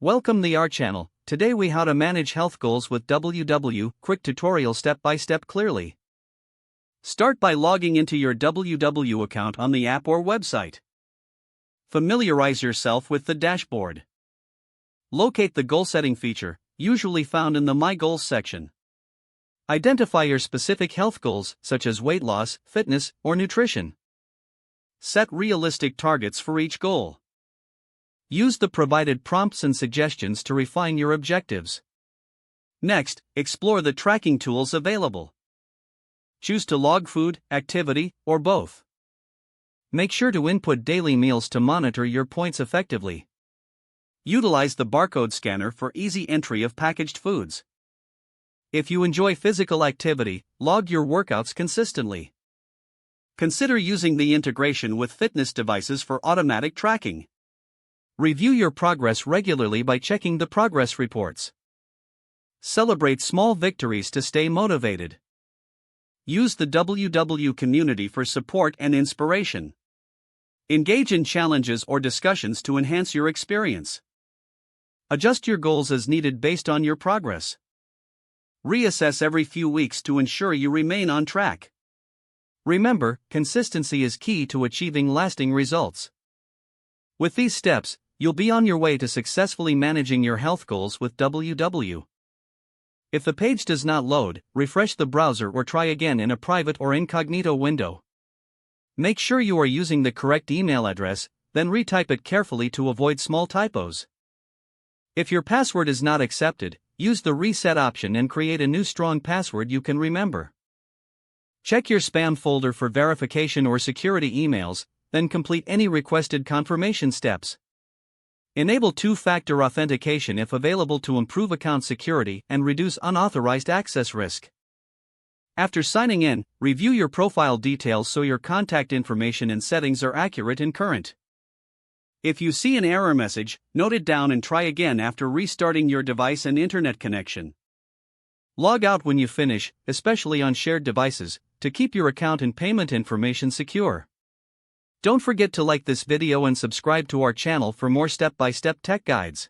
Welcome the our channel. Today we how to manage health goals with WW, quick tutorial step by step clearly. Start by logging into your WW account on the app or website. Familiarize yourself with the dashboard. Locate the goal setting feature, usually found in the My Goals section. Identify your specific health goals, such as weight loss, fitness, or nutrition. Set realistic targets for each goal. Use the provided prompts and suggestions to refine your objectives. Next, explore the tracking tools available. Choose to log food, activity, or both. Make sure to input daily meals to monitor your points effectively. Utilize the barcode scanner for easy entry of packaged foods. If you enjoy physical activity, log your workouts consistently. Consider using the integration with fitness devices for automatic tracking. Review your progress regularly by checking the progress reports. Celebrate small victories to stay motivated. Use the WW community for support and inspiration. Engage in challenges or discussions to enhance your experience. Adjust your goals as needed based on your progress. Reassess every few weeks to ensure you remain on track. Remember, consistency is key to achieving lasting results. With these steps, you'll be on your way to successfully managing your health goals with WW. If the page does not load, refresh the browser or try again in a private or incognito window. Make sure you are using the correct email address, then retype it carefully to avoid small typos. If your password is not accepted, use the reset option and create a new strong password you can remember. Check your spam folder for verification or security emails, then complete any requested confirmation steps. Enable two-factor authentication if available to improve account security and reduce unauthorized access risk. After signing in, review your profile details so your contact information and settings are accurate and current. If you see an error message, note it down and try again after restarting your device and internet connection. Log out when you finish, especially on shared devices, to keep your account and payment information secure. Don't forget to like this video and subscribe to our channel for more step-by-step tech guides.